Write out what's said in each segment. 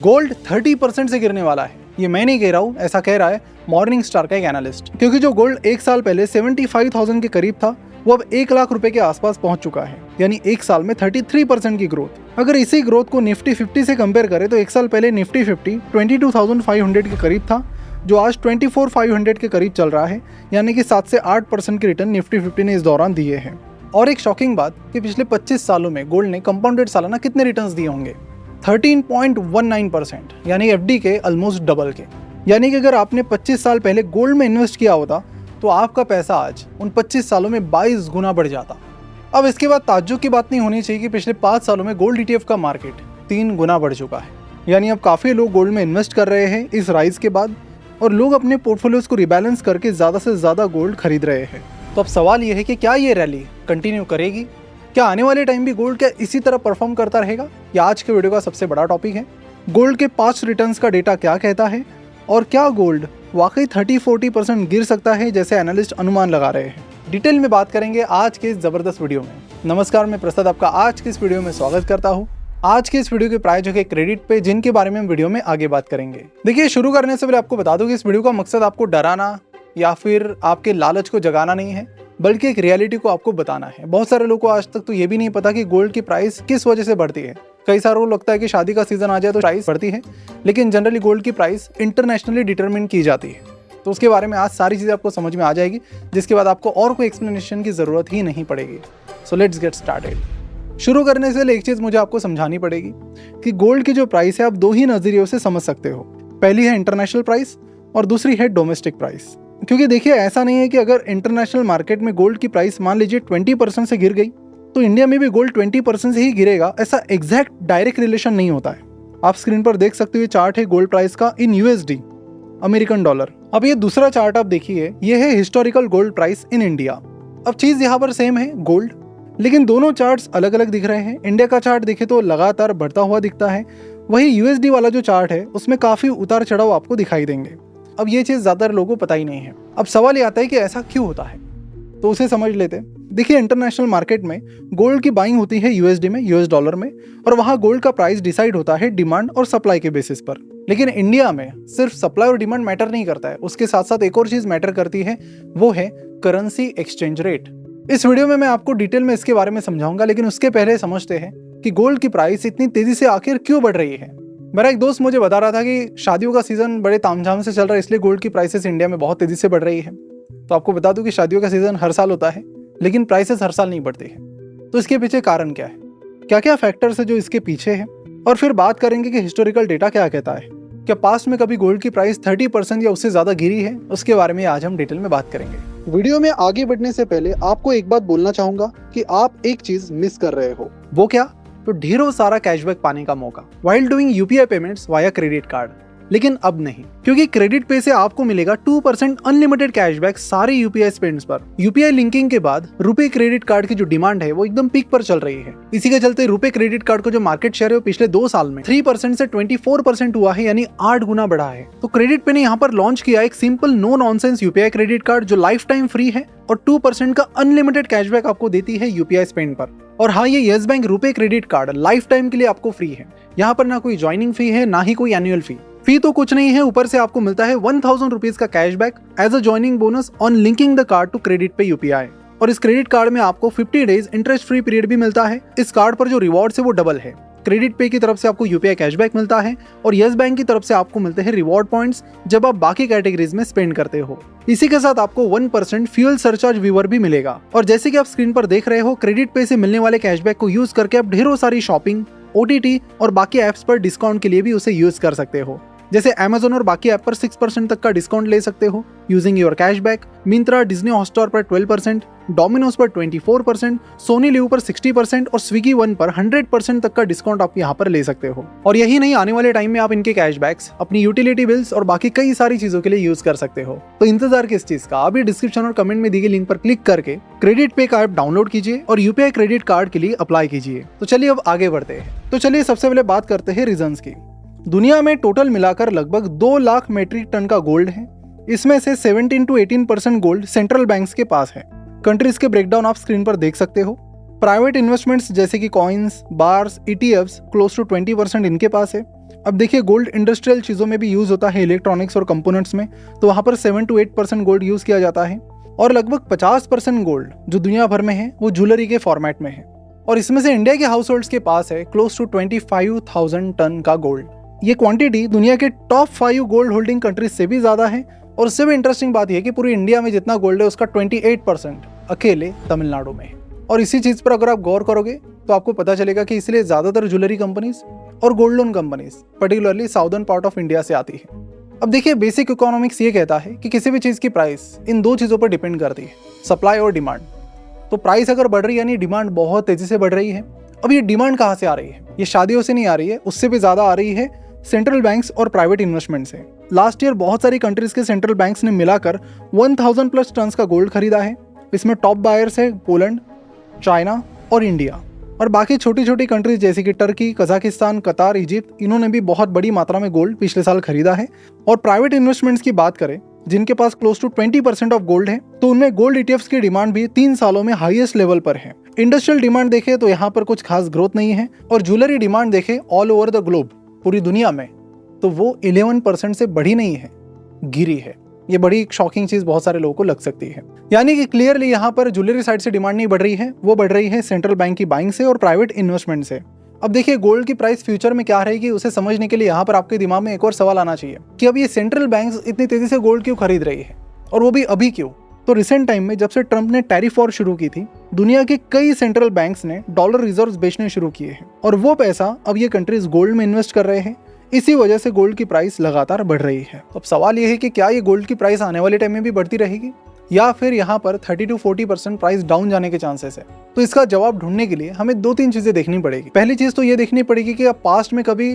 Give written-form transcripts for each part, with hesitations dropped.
Gold 30% से गिरने वाला है। ये मैं नहीं कह रहा हूँ, ऐसा कह रहा है मॉर्निंग स्टार का एक एनालिस्ट। क्योंकि जो गोल्ड एक साल पहले 75,000 के करीब था, वो अब 1 लाख रुपए के आसपास पहुंच चुका है, यानी एक साल में 33% की ग्रोथ। अगर इसी ग्रोथ को निफ्टी 50 से कंपेयर करें तो एक साल पहले निफ्टी 50 22,500 के करीब था, जो आज 24,500 के करीब चल रहा है, यानी कि 7 से 8% के रिटर्न निफ्टी 50 ने इस दौरान दिए हैं। और एक शॉकिंग बात कि पिछले 25 सालों में गोल्ड ने कंपाउंडेड सालाना कितने रिटर्न्स दिए होंगे? 13.19%, यानी एफडी के ऑलमोस्ट डबल के। यानी कि अगर आपने 25 साल पहले गोल्ड में इन्वेस्ट किया होता तो आपका पैसा आज उन 25 सालों में 22 गुना बढ़ जाता। अब इसके बाद ताज्जुब की बात नहीं होनी चाहिए कि पिछले 5 सालों में गोल्ड ETF का मार्केट 3 गुना बढ़ चुका है। यानी अब काफ़ी लोग गोल्ड में इन्वेस्ट कर रहे हैं इस राइज के बाद, और लोग अपने पोर्टफोलियोज को रिबैलेंस करके ज़्यादा से ज़्यादा गोल्ड खरीद रहे हैं। तो अब सवाल ये है कि क्या ये रैली कंटिन्यू करेगी? क्या आने वाले टाइम भी गोल्ड क्या इसी तरह परफॉर्म करता रहेगा? यह आज के वीडियो का सबसे बड़ा टॉपिक है। गोल्ड के 5 रिटर्न्स का डेटा क्या कहता है, और क्या गोल्ड वाकई 30-40% गिर सकता है जैसे एनालिस्ट अनुमान लगा रहे हैं? डिटेल में बात करेंगे आज के इस जबरदस्त वीडियो में। नमस्कार, मैं प्रसाद आपका आज के इस वीडियो में स्वागत करता हूँ। आज के इस वीडियो के प्रायोजक है क्रेडिट पे, जिनके बारे में हम वीडियो में आगे बात करेंगे। देखिए, शुरू करने से पहले आपको बता दूं कि इस वीडियो का मकसद आपको डराना या फिर आपके लालच को जगाना नहीं है, बल्कि एक रियलिटी को आपको बताना है। बहुत सारे लोगों को आज तक तो ये भी नहीं पता कि गोल्ड की प्राइस किस वजह से बढ़ती है। कई सारों को लगता है कि शादी का सीजन आ जाए तो प्राइस बढ़ती है, लेकिन जनरली गोल्ड की प्राइस इंटरनेशनली डिटरमिन की जाती है। तो उसके बारे में आज सारी चीज़ें आपको समझ में आ जाएगी, जिसके बाद आपको और कोई एक्सप्लेनेशन की ज़रूरत ही नहीं पड़ेगी। So let's get started. शुरू करने से पहले एक चीज़ मुझे आपको समझानी पड़ेगी कि गोल्ड की जो प्राइस है आप 2 ही नज़रियों से समझ सकते हो। पहली है इंटरनेशनल प्राइस और दूसरी है डोमेस्टिक प्राइस। क्योंकि देखिए, ऐसा नहीं है कि अगर इंटरनेशनल मार्केट में गोल्ड की प्राइस मान लीजिए 20% से गिर गई तो इंडिया में भी गोल्ड 20% से ही गिरेगा, ऐसा एग्जैक्ट डायरेक्ट रिलेशन नहीं होता है। आप स्क्रीन पर देख सकते हो, चार्ट है गोल्ड प्राइस का इन USD, अमेरिकन डॉलर। अब ये दूसरा चार्ट आप देखिए, ये है historical gold price in India. अब चीज़ यहाँ पर सेम है गोल्ड, लेकिन दोनों चार्ट्स अलग अलग दिख रहे हैं। इंडिया का चार्ट देखे तो लगातार बढ़ता हुआ दिखता है, वही USD वाला जो चार्ट है उसमें काफ़ी उतार चढ़ाव आपको दिखाई देंगे। अब ये चीज़ ज़्यादातर लोगों को पता ही नहीं है। अब सवाल ये आता है कि ऐसा क्यों होता है, तो उसे समझ लेते हैं। देखिए, इंटरनेशनल मार्केट में गोल्ड की बाइंग होती है USD में, US डॉलर में, और वहाँ गोल्ड का प्राइस डिसाइड होता है डिमांड और सप्लाई के बेसिस पर। लेकिन इंडिया में सिर्फ सप्लाई और डिमांड मैटर नहीं करता है, उसके साथ साथ एक और चीज़ मैटर करती है, वो है करेंसी एक्सचेंज रेट। इस वीडियो में मैं आपको डिटेल में इसके बारे में समझाऊंगा, लेकिन उसके पहले समझते हैं कि गोल्ड की प्राइस इतनी तेजी से आखिर क्यों बढ़ रही है। मेरा एक दोस्त मुझे बता रहा था कि शादियों का सीजन बड़े तामझाम से चल रहा है, इसलिए गोल्ड की प्राइसेस इंडिया में बहुत तेजी से बढ़ रही है। तो आपको बता दूं कि शादियों का सीजन हर साल होता है, लेकिन प्राइसेस हर साल नहीं बढ़ती है। तो इसके पीछे कारण क्या है, क्या क्या फैक्टर्स है जो इसके पीछे है, और फिर बात करेंगे कि हिस्टोरिकल डेटा क्या कहता है। क्या पास्ट में कभी गोल्ड की प्राइस 30% या उससे ज्यादा गिरी है? उसके बारे में आज हम डिटेल में बात करेंगे। वीडियो में आगे बढ़ने से पहले आपको एक बात बोलना चाहूंगा कि आप एक चीज मिस कर रहे हो। वो क्या? तो ढेरों सारा कैशबैक पाने का मौका while doing UPI payments via credit card. लेकिन अब नहीं, क्योंकि क्रेडिट पे से आपको मिलेगा 2% अनलिमिटेड कैशबैक सारे UPI स्पेंड्स पर। UPI लिंकिंग के बाद रुपे क्रेडिट कार्ड की जो डिमांड है वो एकदम पीक पर चल रही है। इसी के चलते रुपे क्रेडिट कार्ड का जो मार्केट शेयर है वो पिछले 2 साल में 3% से 24% हुआ है, यानी 8 गुना बढ़ा है। तो क्रेडिट पे ने यहाँ पर लॉन्च किया एक simple no nonsense UPI credit card जो लाइफ टाइम फ्री है और 2% का अनलिमिटेड कैशबैक आपको देती है UPI स्पेंड पर। और हाँ, ये yes bank RuPay credit card life time के लिए आपको फ्री है। यहाँ पर ना कोई ज्वाइनिंग फी है, ना ही कोई एनुअल फी तो कुछ नहीं है। ऊपर से आपको मिलता है 1000 रुपीज का cashback as a joining bonus on linking the card to credit pay UPI। और इस क्रेडिट कार्ड में आपको 50 डेज इंटरेस्ट फ्री पीरियड भी मिलता है। इस कार्ड पर जो रिवॉर्ड्स है वो डबल है। क्रेडिट पे की तरफ से आपको UPI कैशबैक मिलता है और यस बैंक की तरफ से आपको मिलते हैं रिवॉर्ड पॉइंट्स जब आप बाकी कैटेगरीज में स्पेंड करते हो। इसी के साथ आपको 1% फ्यूल सरचार्ज वीवर भी मिलेगा। और जैसे कि आप स्क्रीन पर देख रहे हो, क्रेडिट पे से मिलने वाले कैशबैक को यूज करके आप ढेरों सारी शॉपिंग, OTT और बाकी एप्स पर डिस्काउंट के लिए भी उसे यूज कर सकते हो। जैसे Amazon और बाकी ऐप पर 6% तक का डिस्काउंट ले सकते हो using your cashback. Myntra, Disney Hotstar पर 12%, डोमिनोज पर 24%, सोनी लिव पर 60% और स्विगी वन पर 100% तक का डिस्काउंट आप यहाँ पर ले सकते हो। और यही नहीं, आने वाले टाइम में आप इनके कैशबैक्स अपनी यूटिलिटी बिल्स और बाकी कई सारी चीजों के लिए यूज कर सकते हो। तो इंतजार किस चीज का? अभी डिस्क्रिप्शन और कमेंट में दी गई लिंक पर क्लिक करके क्रेडिट पे का ऐप डाउनलोड कीजिए और UPI क्रेडिट कार्ड के लिए अप्लाई कीजिए। तो चलिए अब आगे बढ़ते हैं। तो चलिए सबसे पहले बात करते हैं रीजंस की। दुनिया में टोटल मिलाकर लगभग 2 लाख मेट्रिक टन का गोल्ड है। इसमें से 17 to 18% गोल्ड सेंट्रल बैंक्स के पास है। कंट्रीज के ब्रेकडाउन आप स्क्रीन पर देख सकते हो। प्राइवेट इन्वेस्टमेंट्स जैसे कि coins, bars, ETFs close to 20% इनके पास है। अब देखिए गोल्ड इंडस्ट्रियल चीज़ों में भी यूज़ होता है, इलेक्ट्रॉनिक्स और कंपोनेंट्स में, तो वहाँ पर 7 to 8% गोल्ड यूज़ किया जाता है। और लगभग 50% गोल्ड जो दुनिया भर में है वो ज्वेलरी के फॉर्मेट में है। और इसमें से इंडिया के हाउस होल्ड्स के पास है क्लोज टू 25,000 टन का गोल्ड। ये क्वांटिटी दुनिया के टॉप 5 गोल्ड होल्डिंग कंट्रीज से भी ज़्यादा है। और उससे भी इंटरेस्टिंग बात यह है कि पूरी इंडिया में जितना गोल्ड है उसका 28% अकेले तमिलनाडु में है। और इसी चीज़ पर अगर आप गौर करोगे तो आपको पता चलेगा कि इसलिए ज़्यादातर ज्वेलरी कंपनीज और gold loan companies particularly southern part of India से आती है। अब देखिए बेसिक इकोनॉमिक्स ये कहता है कि किसी भी चीज़ की प्राइस इन 2 चीज़ों पर डिपेंड करती है, सप्लाई और डिमांड। तो प्राइस अगर बढ़ रही है यानी डिमांड बहुत तेज़ी से बढ़ रही है। अब ये डिमांड कहाँ से आ रही है? ये शादियों से नहीं आ रही है, उससे भी ज़्यादा आ रही है सेंट्रल बैंक्स और प्राइवेट इन्वेस्टमेंट से। लास्ट ईयर बहुत सारी कंट्रीज़ के सेंट्रल बैंक्स ने मिलाकर 1000+ टन्स का गोल्ड खरीदा है। इसमें टॉप बायर्स है पोलैंड, चाइना और इंडिया। और बाकी छोटी छोटी कंट्रीज जैसे कि टर्की, कजाकिस्तान, कतार, इजिप्ट, इन्होंने भी बहुत बड़ी मात्रा में गोल्ड पिछले साल खरीदा है। और प्राइवेट इन्वेस्टमेंट्स की बात करें जिनके पास क्लोज टू 20% ऑफ गोल्ड है, तो उनमें गोल्ड ईटीएफ्स की डिमांड भी 3 सालों में हाईएस्ट लेवल पर है। इंडस्ट्रियल डिमांड देखें तो यहाँ पर कुछ खास ग्रोथ नहीं है। और ज्वेलरी डिमांड देखें ऑल ओवर द ग्लोब, पूरी दुनिया में, तो वो 11% से बढ़ी नहीं है, गिरी है। ये बड़ी शॉकिंग चीज़ बहुत सारे लोगों को लग सकती है। यानी कि क्लियरली यहाँ पर ज्वेलरी साइड से डिमांड नहीं बढ़ रही है, वो बढ़ रही है सेंट्रल बैंक की बाइंग से और प्राइवेट इन्वेस्टमेंट से। अब देखिए गोल्ड की प्राइस फ्यूचर में क्या रहेगी उसे समझने के लिए यहाँ पर आपके दिमाग में एक और सवाल आना चाहिए कि अब ये सेंट्रल बैंक्स इतनी तेजी से गोल्ड क्यों खरीद रही है, और वो भी अभी क्यों? तो रिसेंट टाइम में जब से ट्रंप ने टैरिफ वॉर शुरू की थी, दुनिया के कई सेंट्रल बैंक्स ने डॉलर रिजर्व्स बेचने शुरू किए हैं और वो पैसा अब ये कंट्रीज गोल्ड में इन्वेस्ट कर रहे हैं। इसी वजह से गोल्ड की प्राइस लगातार बढ़ रही है। अब सवाल यह है कि क्या ये गोल्ड की प्राइस आने वाले टाइम में भी बढ़ती रहेगी या फिर यहाँ पर 30 to 40% प्राइस डाउन जाने के चांसेस है? तो इसका जवाब ढूंढने के लिए हमें 2-3 चीजें देखनी पड़ेगी। पहली चीज तो ये देखनी पड़ेगी कि अब पास्ट में कभी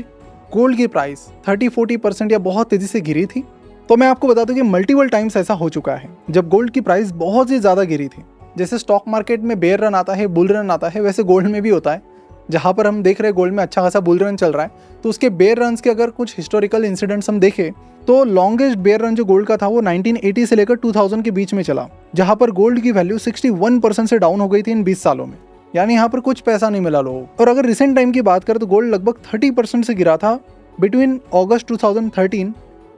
गोल्ड की प्राइस 30-40% या बहुत तेजी से गिरी थी। तो मैं आपको बता दूं कि मल्टीपल टाइम्स ऐसा हो चुका है जब गोल्ड की प्राइस बहुत ही ज्यादा गिरी थी। जैसे स्टॉक मार्केट में बेयर रन आता है, बुल रन आता है, वैसे गोल्ड में भी होता है। जहाँ पर हम देख रहे हैं गोल्ड में अच्छा खासा बुल रन चल रहा है, तो उसके बेयर रन के अगर कुछ हिस्टोरिकल इंसिडेंट्स हम देखें तो लॉन्गेस्ट बेयर रन जो गोल्ड का था वो 1980 से लेकर 2000 के बीच में चला, जहाँ पर गोल्ड की वैल्यू 61% से डाउन हो गई थी इन 20 सालों में। यानी यहाँ पर कुछ पैसा नहीं मिला लोगों को। और अगर रिसेंट टाइम की बात करें तो गोल्ड लगभग 30% से गिरा था बिटवीन अगस्त 2013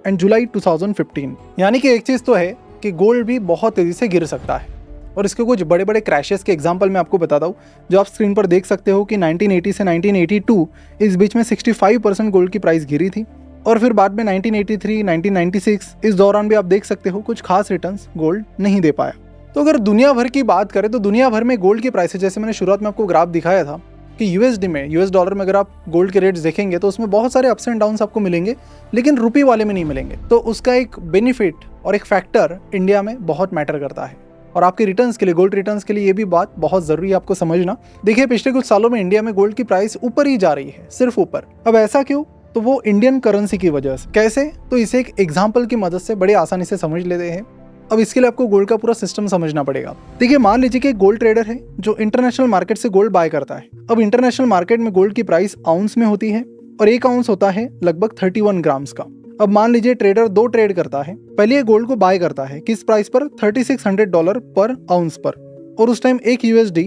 एंड जुलाई 2015। यानी कि एक चीज़ तो है कि गोल्ड भी बहुत तेज़ी से गिर सकता है। और इसके कुछ बड़े बड़े क्रैशेस के एग्जांपल मैं आपको बताता हूँ, जो आप स्क्रीन पर देख सकते हो कि 1980 से 1982 इस बीच में 65% गोल्ड की प्राइस गिरी थी। और फिर बाद में 1983, 1996 इस दौरान भी आप देख सकते हो कुछ खास रिटर्न्स गोल्ड नहीं दे पाया। तो अगर दुनिया भर की बात करें तो दुनिया भर में गोल्ड की प्राइसेस, जैसे मैंने शुरुआत में आपको ग्राफ दिखाया था कि यूएसडी में, यूएस डॉलर में अगर आप गोल्ड के रेट्स देखेंगे तो उसमें बहुत सारे अप्स एंड डाउन्स आपको मिलेंगे, लेकिन रुपये वाले में नहीं मिलेंगे। तो उसका एक बेनिफिट और एक फैक्टर इंडिया में बहुत मैटर करता है। और आपके रिटर्न्स के लिए, गोल्ड रिटर्न्स के लिए ये भी बात बहुत ज़रूरी है आपको समझना। देखिए पिछले कुछ सालों में इंडिया में गोल्ड की प्राइस ऊपर ही जा रही है, सिर्फ ऊपर। अब ऐसा क्यों? तो वो इंडियन करेंसी की वजह से। कैसे? तो इसे एक एग्जाम्पल की मदद से बड़े आसानी से समझ लेते हैं। अब इसके लिए आपको गोल्ड का पूरा सिस्टम समझना पड़ेगा। देखिए मान लीजिए कि एक गोल्ड ट्रेडर है जो इंटरनेशनल मार्केट से गोल्ड बाय करता है। अब इंटरनेशनल मार्केट में गोल्ड की प्राइस आउंस में होती है और 1 आउंस होता है लगभग 31 ग्राम्स का। अब मान लीजिए ट्रेडर 2 ट्रेड करता है। पहले ये गोल्ड को बाय करता है किस प्राइस पर? $3600 पर आउंस पर, और उस टाइम एक यूएसडी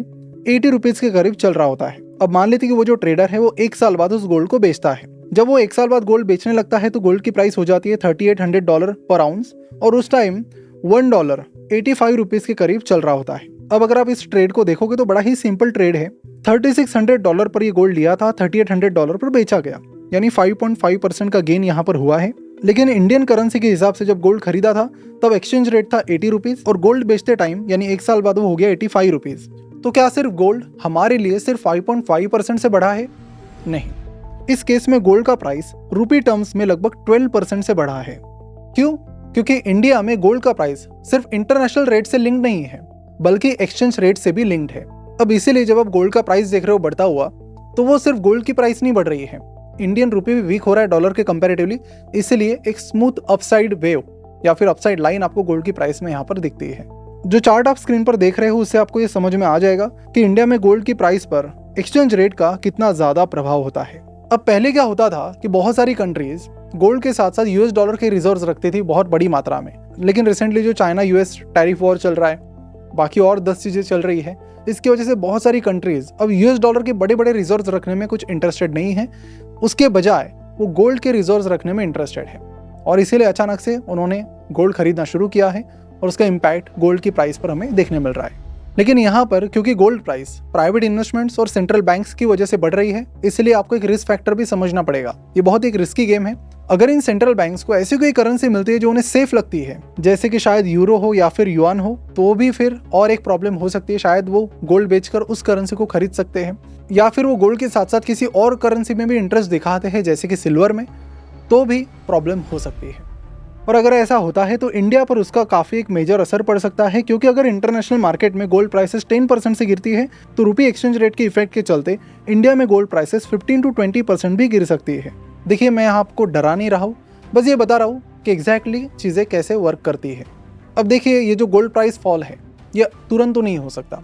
80 रुपीज के करीब चल रहा होता है। अब मान लेते कि वो जो ट्रेडर है वो 1 साल बाद उस गोल्ड को बेचता है। जब वो 1 साल बाद गोल्ड बेचने लगता है तो गोल्ड की प्राइस हो जाती है $3800 पर आउंस, और उस टाइम $1 85 रुपीज के करीब चल रहा होता है। अब अगर आप इस ट्रेड को देखोगे तो बड़ा ही सिंपल ट्रेड है। $3600 पर ये गोल्ड लिया था, $3800 पर बेचा गया, यानी 5.5% का गेन यहाँ पर हुआ है। लेकिन इंडियन करेंसी के हिसाब से जब गोल्ड खरीदा था तब एक्सचेंज रेट था 80 रुपीज और गोल्ड बेचते टाइम यानी 1 साल बाद वो हो गया 85 रुपीज। तो क्या सिर्फ गोल्ड हमारे लिए सिर्फ 5.5% से बढ़ा है? नहीं, इस केस में गोल्ड का प्राइस रूपी टर्म्स में लगभग 12% से बढ़ा है। क्यों? क्योंकि इंडिया में गोल्ड का प्राइस सिर्फ इंटरनेशनल रेट से लिंक्ड नहीं है बल्कि एक्सचेंज रेट से भी लिंक्ड है। अब इसीलिए जब आप गोल्ड का प्राइस देख रहे हो बढ़ता हुआ तो वो सिर्फ गोल्ड की प्राइस नहीं बढ़ रही है, इंडियन रुपये भी वीक हो रहा है डॉलर के कंपैरेटिवली। इसलिए एक स्मूथ अपसाइड वेव या फिर अपसाइड लाइन आपको गोल्ड की प्राइस में यहाँ पर दिखती है। जो चार्ट आप स्क्रीन पर देख रहे हो उससे आपको ये समझ में आ जाएगा कि इंडिया में गोल्ड की प्राइस पर एक्सचेंज रेट का कितना ज्यादा प्रभाव होता है। अब पहले क्या होता था कि बहुत सारी कंट्रीज गोल्ड के साथ साथ यूएस डॉलर के रिजर्व्स रखती थी बहुत बड़ी मात्रा में, लेकिन रिसेंटली जो चाइना यूएस टैरिफ वॉर चल रहा है, बाकी और 10 चीजें चल रही है, इसकी वजह से बहुत सारी कंट्रीज अब यूएस डॉलर के बड़े बड़े रिजर्व्स रखने में कुछ इंटरेस्टेड नहीं है। उसके बजाय वो गोल्ड के रिजर्व्स रखने में इंटरेस्टेड है और इसीलिए अचानक से उन्होंने गोल्ड खरीदना शुरू किया है और उसका इम्पैक्ट गोल्ड की प्राइस पर हमें देखने मिल रहा है। लेकिन यहाँ पर क्योंकि गोल्ड प्राइस प्राइवेट इन्वेस्टमेंट्स और सेंट्रल बैंक्स की वजह से बढ़ रही है, इसलिए आपको एक रिस्क फैक्टर भी समझना पड़ेगा। ये बहुत एक रिस्की गेम है। अगर इन सेंट्रल बैंक्स को ऐसी कोई करेंसी मिलती है जो उन्हें सेफ लगती है, जैसे कि शायद यूरो हो या फिर युआन हो, तो भी फिर और एक प्रॉब्लम हो सकती है। शायद वो गोल्ड बेचकर उस करेंसी को खरीद सकते हैं, या फिर वो गोल्ड के साथ साथ किसी और करेंसी में भी इंटरेस्ट दिखाते हैं, जैसे कि सिल्वर में, तो भी प्रॉब्लम हो सकती है। और अगर ऐसा होता है तो इंडिया पर उसका काफ़ी एक मेजर असर पड़ सकता है, क्योंकि अगर इंटरनेशनल मार्केट में गोल्ड प्राइसेस 10% से गिरती है तो रुपी एक्सचेंज रेट के इफेक्ट के चलते इंडिया में गोल्ड प्राइसेस 15 to 20% भी गिर सकती है। देखिए, मैं यहाँ आपको डरा नहीं रहा हूँ, बस ये बता रहा हूँ कि एग्जैक्टली चीज़ें कैसे वर्क करती है। अब देखिए, ये जो गोल्ड प्राइस फॉल है ये तुरंत तो नहीं हो सकता,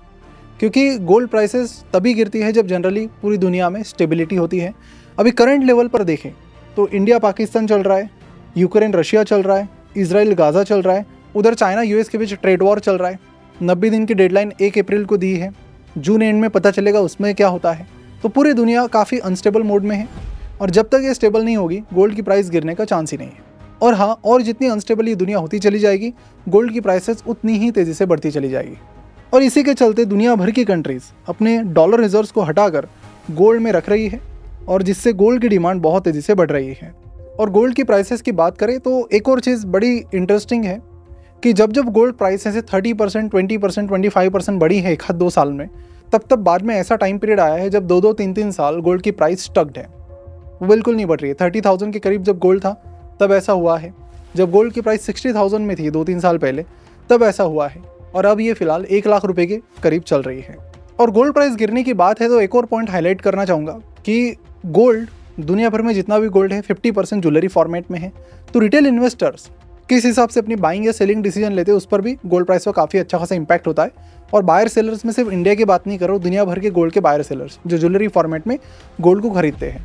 क्योंकि गोल्ड प्राइसेस तभी गिरती है जब जनरली पूरी दुनिया में स्टेबिलिटी होती है। अभी करंट लेवल पर देखें तो इंडिया पाकिस्तान चल रहा है, यूक्रेन रशिया चल रहा है, इजराइल गाज़ा चल रहा है, उधर चाइना यूएस के बीच ट्रेड वॉर चल रहा है। 90 दिन की डेडलाइन 1 अप्रैल को दी है, जून एंड में पता चलेगा उसमें क्या होता है। तो पूरी दुनिया काफ़ी अनस्टेबल मोड में है और जब तक ये स्टेबल नहीं होगी गोल्ड की प्राइस गिरने का चांस ही नहीं है। और हाँ, और जितनी अनस्टेबल ये दुनिया होती चली जाएगी गोल्ड की प्राइसेस उतनी ही तेज़ी से बढ़ती चली जाएगी। और इसी के चलते दुनिया भर की कंट्रीज़ अपने डॉलर रिजर्व्स को हटाकर गोल्ड में रख रही है और जिससे गोल्ड की डिमांड बहुत तेज़ी से बढ़ रही है। और गोल्ड की प्राइसेस की बात करें तो एक और चीज़ बड़ी इंटरेस्टिंग है कि जब जब गोल्ड प्राइस ऐसे 30%, 20%, 25% बढ़ी है 1-2 साल में, तब बाद में ऐसा टाइम पीरियड आया है जब 2-2, 3-3 साल गोल्ड की प्राइस स्टक्ड है, वो बिल्कुल नहीं बढ़ रही है। 30,000 के करीब जब गोल्ड था तब ऐसा हुआ है, जब गोल्ड की प्राइस 60,000 में थी 2-3 साल पहले तब ऐसा हुआ है, और अब ये फिलहाल 1 लाख रुपए के करीब चल रही है। और गोल्ड प्राइस गिरने की बात है तो एक और पॉइंट हाईलाइट करना चाहूँगा कि गोल्ड दुनिया भर में जितना भी गोल्ड है 50% ज्वेलरी फॉर्मेट में है। तो रिटेल इन्वेस्टर्स किस हिसाब से अपनी बाइंग या सेलिंग डिसीजन लेते हैं उस पर भी गोल्ड प्राइस का काफ़ी अच्छा खासा इंपैक्ट होता है। और बायर सेलर्स में सिर्फ इंडिया की बात नहीं कर रहा हूँ, दुनिया भर के गोल्ड के बायर सेलर्स जो ज्वेलरी फॉर्मेट में गोल्ड को खरीदते हैं।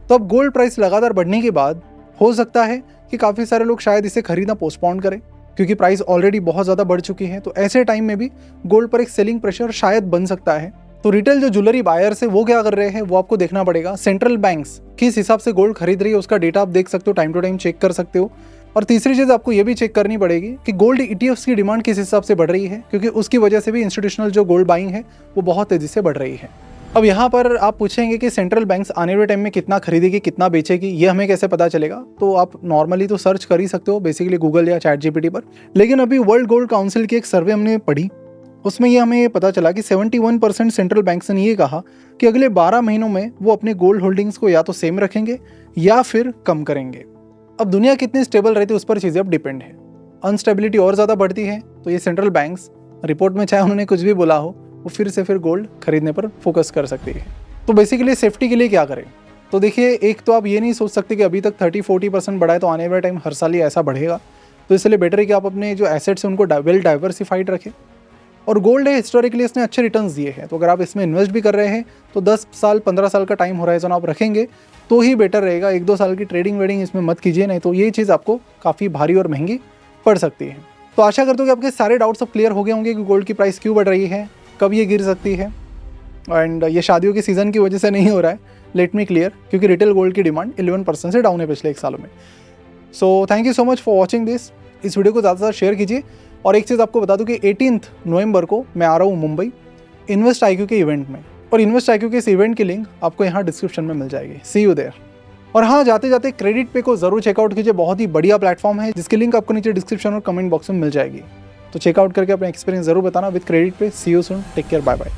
तो अब गोल्ड प्राइस लगातार बढ़ने के बाद हो सकता है कि काफ़ी सारे लोग शायद इसे खरीदना पोस्टपोन करें, क्योंकि प्राइस ऑलरेडी बहुत ज़्यादा बढ़ चुकी है। तो ऐसे टाइम में भी गोल्ड पर एक सेलिंग प्रेशर शायद बन सकता है। तो रिटेल जो ज्वेलरी बायर्स है वो क्या कर रहे हैं वो आपको देखना पड़ेगा। सेंट्रल बैंक्स किस हिसाब से गोल्ड खरीद रही है उसका डेटा आप देख सकते हो, टाइम टू टाइम चेक कर सकते हो। और तीसरी चीज़ आपको ये भी चेक करनी पड़ेगी कि गोल्ड ETFs की डिमांड किस हिसाब से बढ़ रही है, क्योंकि उसकी वजह से भी इंस्टीट्यूशनल जो गोल्ड बाइंग है वो बहुत तेज़ी से बढ़ रही है। अब यहाँ पर आप पूछेंगे कि सेंट्रल बैंक्स आने वाले टाइम में कितना खरीदेगी, कितना बेचेगी, ये हमें कैसे पता चलेगा। तो आप नॉर्मली तो सर्च कर ही सकते हो बेसिकली गूगल या ChatGPT पर। लेकिन अभी वर्ल्ड गोल्ड काउंसिल की एक सर्वे हमने पढ़ी, उसमें ये हमें पता चला कि 71% सेंट्रल बैंक्स ने ये कहा कि अगले 12 महीनों में वो अपने गोल्ड होल्डिंग्स को या तो सेम रखेंगे या फिर कम करेंगे। अब दुनिया कितनी स्टेबल रहती है उस पर चीज़ें अब डिपेंड है। अनस्टेबिलिटी और ज़्यादा बढ़ती है तो ये सेंट्रल बैंक्स रिपोर्ट में चाहे उन्होंने कुछ भी बोला हो वो फिर गोल्ड खरीदने पर फोकस कर सकती है। तो बेसिकली सेफ्टी के लिए क्या करें? तो देखिए, एक तो आप ये नहीं सोच सकते कि अभी तक 30-40% बढ़ा है तो आने वाले टाइम हर साल ही ऐसा बढ़ेगा। तो इसलिए बेटर है कि आप अपने जो एसेट्स हैं उनको वेल डाइवर्सिफाइड रखें। और गोल्ड है हिस्टोरिकली इसने अच्छे रिटर्न्स दिए हैं, तो अगर आप इसमें इन्वेस्ट भी कर रहे हैं तो 10 साल 15 साल का टाइम होराइजन आप रखेंगे तो ही बेटर रहेगा। 1-2 साल की ट्रेडिंग वेडिंग इसमें मत कीजिए, नहीं तो ये चीज़ आपको काफ़ी भारी और महंगी पड़ सकती है। तो आशा करता हूँ कि आपके सारे डाउट्स अब क्लियर हो गए होंगे कि गोल्ड की प्राइस क्यों बढ़ रही है, कब ये गिर सकती है, एंड ये शादियों के सीज़न की वजह से नहीं हो रहा है। लेट मी क्लियर, क्योंकि रिटेल गोल्ड की डिमांड 11% से डाउन है पिछले 1 सालों में। So thank you so much for watching this. इस वीडियो को ज़्यादा से ज़्यादा शेयर कीजिए। और एक चीज़ आपको बता दूं कि 18 नवंबर को मैं आ रहा हूँ मुंबई इन्वेस्ट IQ के इवेंट में, और इन्वेस्ट IQ के इस इवेंट की लिंक आपको यहाँ डिस्क्रिप्शन में मिल जाएगी। सी यू देयर। और हाँ, जाते जाते क्रेडिट पे को ज़रूर चेकआउट कीजिए, बहुत ही बढ़िया प्लेटफॉर्म है जिसकी लिंक आपको नीचे डिस्क्रिप्शन और कमेंट बॉक्स में मिल जाएगी। तो चेकआउट करके अपना एक्सपीरियंस ज़रूर बताना विद क्रेडिट पे। See you soon, take care, bye bye.